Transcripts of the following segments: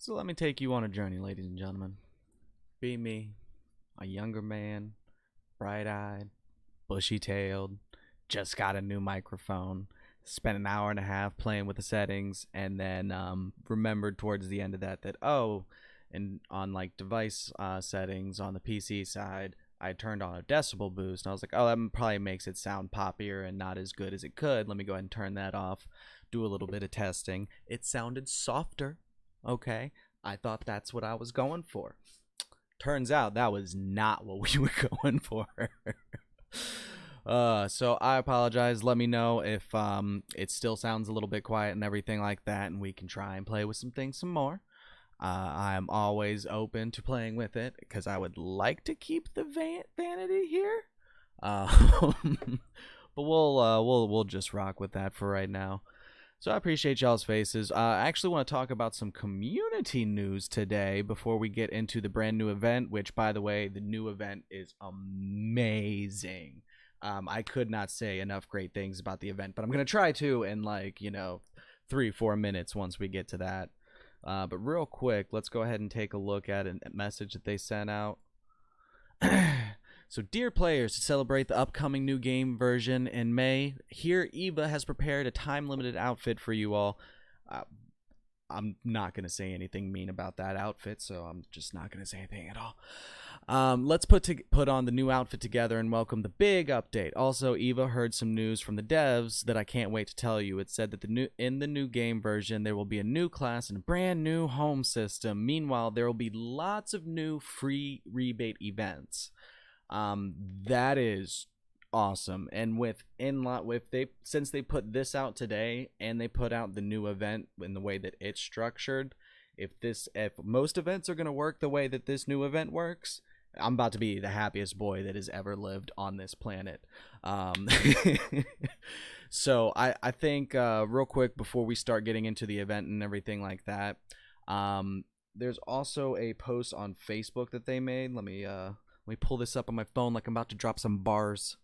So let me take you on a journey, ladies and gentlemen. Be me, a younger man, bright-eyed, bushy-tailed, just got a new microphone, spent an hour and a half playing with the settings, and then remembered towards the end of that oh, and on like device settings on the PC side, I turned on a decibel boost, and I was like, oh, that probably makes it sound poppier and not as good as it could. Let me go ahead and turn that off, do a little bit of testing. It sounded softer. Okay, I thought that's what I was going for. Turns out that was not what we were going for. So I apologize. Let me know if it still sounds a little bit quiet and everything like that, and we can try and play with some things some more. I'm always open to playing with it because I would like to keep the vanity here. But we'll just rock with that for right now. So I appreciate y'all's faces. I actually want to talk about some community news today before we get into the brand new event, which, by the way, the new event is amazing. I could not say enough great things about the event, but I'm going to try to in 3-4 minutes once we get to that. But real quick, let's go ahead and take a look at a message that they sent out. So, dear players, to celebrate the upcoming new game version in May, here EVA has prepared a time-limited outfit for you all. I'm not going to say anything mean about that outfit, so I'm just not going to say anything at all. Let's put on the new outfit together and welcome the big update. Also, EVA heard some news from the devs that I can't wait to tell you. It said that in the new game version, there will be a new class and a brand new home system. Meanwhile, there will be lots of new free rebate events. That is awesome. And since they put this out today and they put out the new event in the way that it's structured, if most events are going to work the way that this new event works, I'm about to be the happiest boy that has ever lived on this planet. So I think real quick before we start getting into the event and everything like that, there's also a post on Facebook that they made. Let me pull this up on my phone like I'm about to drop some bars.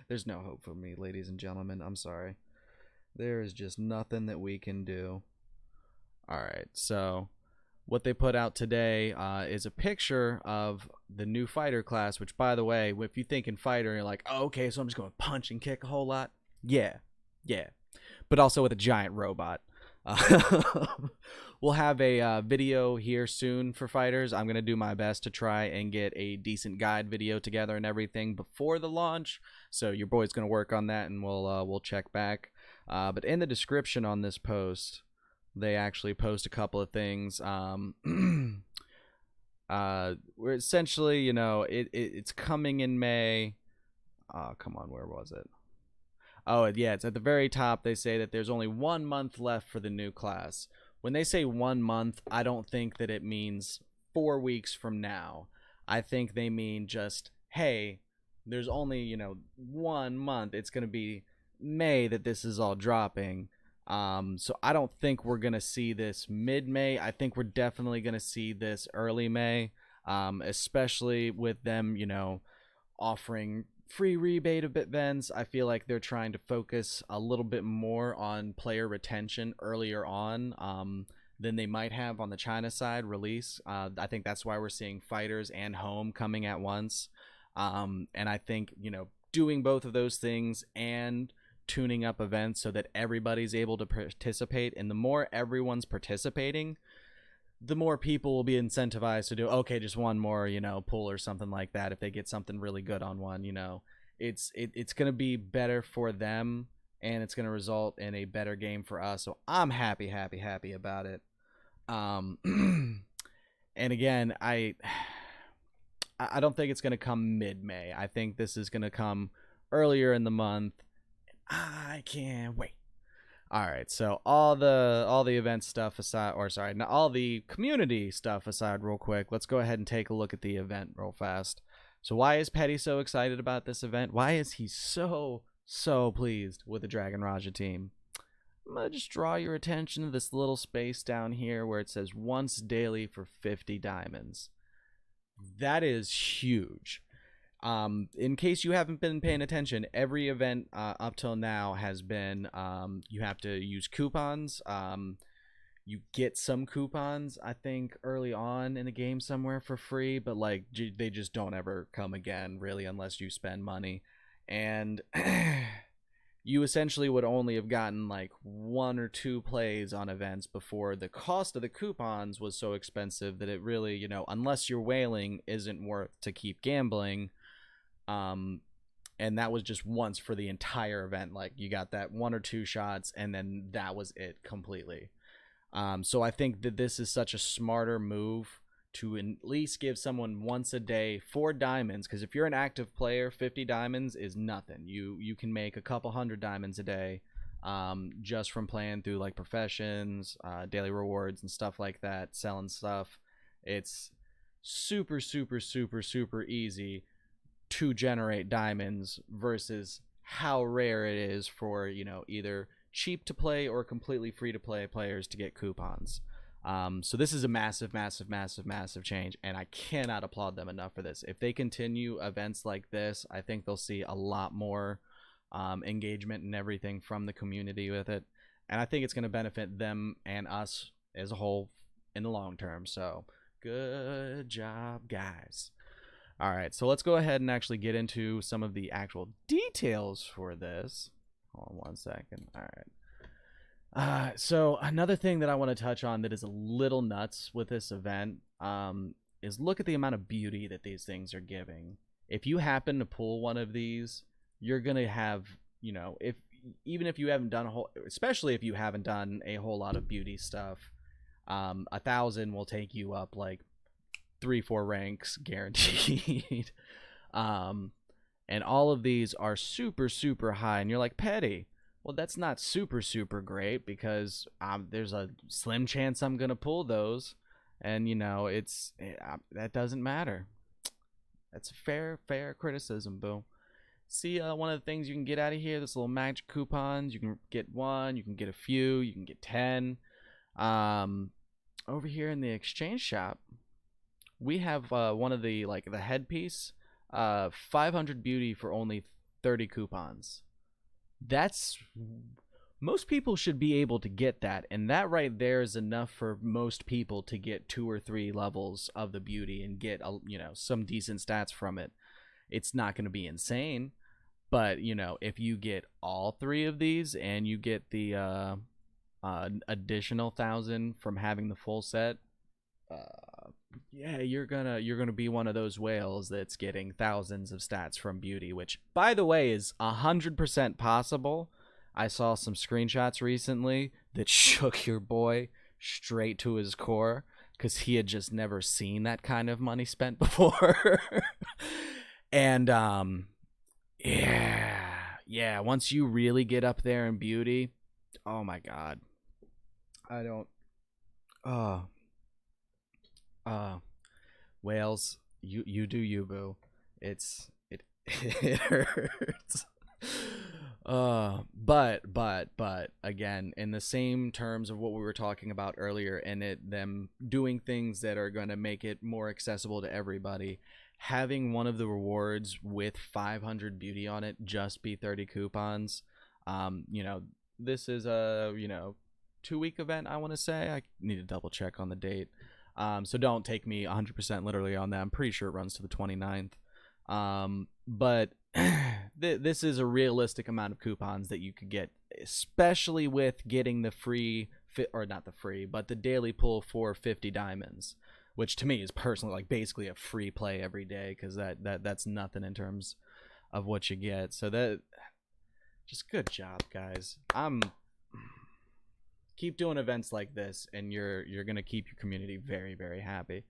There's no hope for me, ladies and gentlemen. I'm sorry. There is just nothing that we can do. Alright, so what they put out today is a picture of the new fighter class, which, by the way, if you think in fighter, you're like, oh, okay, so I'm just going to punch and kick a whole lot. Yeah. But also with a giant robot. We'll have a video here soon for fighters. I'm going to do my best to try and get a decent guide video together and everything before the launch. So your boy's going to work on that, and we'll check back. But in the description on this post, they actually post a couple of things. We're essentially, it's coming in May. Oh, come on, where was it? Oh, yeah, it's at the very top. They say that there's only 1 month left for the new class. When they say 1 month, I don't think that it means 4 weeks from now. I think they mean just, hey, there's only, 1 month. It's going to be May that this is all dropping. So I don't think we're going to see this mid-May. I think we're definitely going to see this early May, especially with them, offering free rebate events. I feel like they're trying to focus a little bit more on player retention earlier on than they might have on the China side release. I think that's why we're seeing fighters and home coming at once. And I think, doing both of those things and tuning up events so that everybody's able to participate, and the more everyone's participating, the more people will be incentivized to do, okay, just one more, pull or something like that. If they get something really good on one, it's going to be better for them, and it's going to result in a better game for us. So I'm happy about it. And again, I don't think it's going to come mid-May. I think this is going to come earlier in the month. I can't wait. All right, so all the event stuff aside, or sorry, not all the community stuff aside, real quick, let's go ahead and take a look at the event real fast. So why is Petty so excited about this event? Why is he so pleased with the Dragon Raja team? I'm gonna just draw your attention to this little space down here where it says once daily for 50 diamonds. That is huge. In case you haven't been paying attention, every event up till now has been you have to use coupons. you get some coupons, I think, early on in the game somewhere for free, but like they just don't ever come again, really, unless you spend money. And you essentially would only have gotten like one or two plays on events before the cost of the coupons was so expensive that it really, unless you're whaling, isn't worth to keep gambling. Um, and that was just once for the entire event. Like you got that one or two shots, and then that was it completely. So I think that this is such a smarter move to at least give someone once a day 4 diamonds, because if you're an active player, 50 diamonds is nothing. You can make a couple hundred diamonds a day, just from playing through like professions, daily rewards, and stuff like that, selling stuff. It's super, super, super, super easy to generate diamonds versus how rare it is for either cheap to play or completely free to play players to get coupons. So this is a massive, massive, massive, massive change, and I cannot applaud them enough for this. If they continue events like this, I think they'll see a lot more engagement and everything from the community with it, and I think it's going to benefit them and us as a whole in the long term. So good job, guys. All right, so let's go ahead and actually get into some of the actual details for this. Hold on one second. All right. So another thing that I want to touch on that is a little nuts with this event is look at the amount of beauty that these things are giving. If you happen to pull one of these, you're going to have, even if you haven't done especially if you haven't done a whole lot of beauty stuff, 1,000 will take you up like 3-4 ranks guaranteed. And all of these are super, super high, and you're like, petty. Well, that's not super, super great, because there's a slim chance I'm gonna pull those, and that doesn't matter. That's fair criticism, boo. See, one of the things you can get out of here, this little magic coupons. You can get 1, you can get a few, you can get 10. Over here in the exchange shop, we have one of the headpiece, 500 beauty for only 30 coupons. That's most people should be able to get that, and that right there is enough for most people to get 2 or 3 levels of the beauty and get some decent stats from it. It's not going to be insane, but if you get all 3 of these and you get the additional 1,000 from having the full set, yeah, you're gonna be one of those whales that's getting thousands of stats from beauty, which, by the way, is 100% possible. I saw some screenshots recently that shook your boy straight to his core, because he had just never seen that kind of money spent before. And yeah, once you really get up there in beauty, oh my god, I don't. Whales, you do you, boo. It it hurts. But again, in the same terms of what we were talking about earlier, and them doing things that are going to make it more accessible to everybody, having one of the rewards with 500 beauty on it just be 30 coupons. This is a 2-week event, I want to say. I need to double check on the date. So don't take me 100% literally on that. I'm pretty sure it runs to the 29th. But this is a realistic amount of coupons that you could get, especially with getting the free, or not the free, but the daily pull for 50 diamonds, which to me is personally like basically a free play every day, because that's nothing in terms of what you get. So that, just good job, guys. Keep doing events like this, and you're gonna keep your community very, very happy.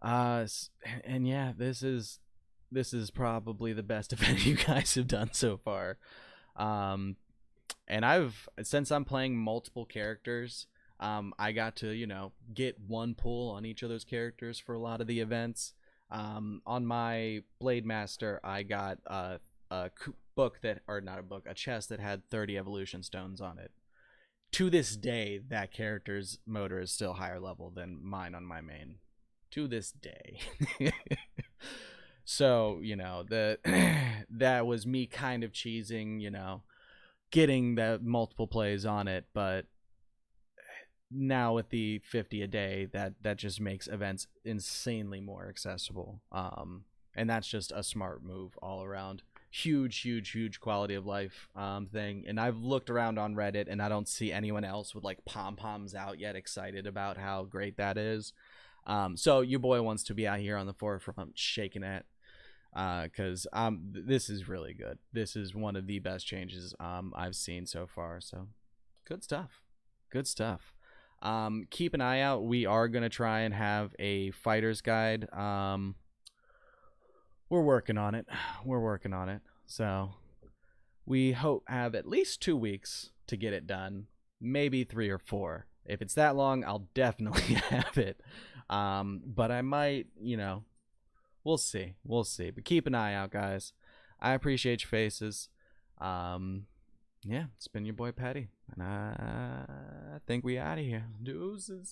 And yeah, this is probably the best event you guys have done so far. And since I'm playing multiple characters, I got to get 1 pull on each of those characters for a lot of the events. On my Blade Master, I got a chest that had 30 evolution stones on it. To this day, that character's motor is still higher level than mine on my main. To this day. So, that was me kind of cheesing, getting the multiple plays on it. But now with the 50 a day, that just makes events insanely more accessible. And that's just a smart move all around. Huge quality of life thing. And I've looked around on Reddit, and I don't see anyone else with like pom poms out yet excited about how great that is. So your boy wants to be out here on the forefront shaking it, because this is really good. This is one of the best changes I've seen so far. So good stuff. Good stuff. Keep an eye out. We are gonna try and have a fighter's guide. We're working on it. We're working on it. So we hope have at least 2 weeks to get it done. Maybe 3 or 4. If it's that long, I'll definitely have it. But I might, we'll see. We'll see. But keep an eye out, guys. I appreciate your faces. Yeah, it's been your boy Patty, and I think we out of here. Deuces.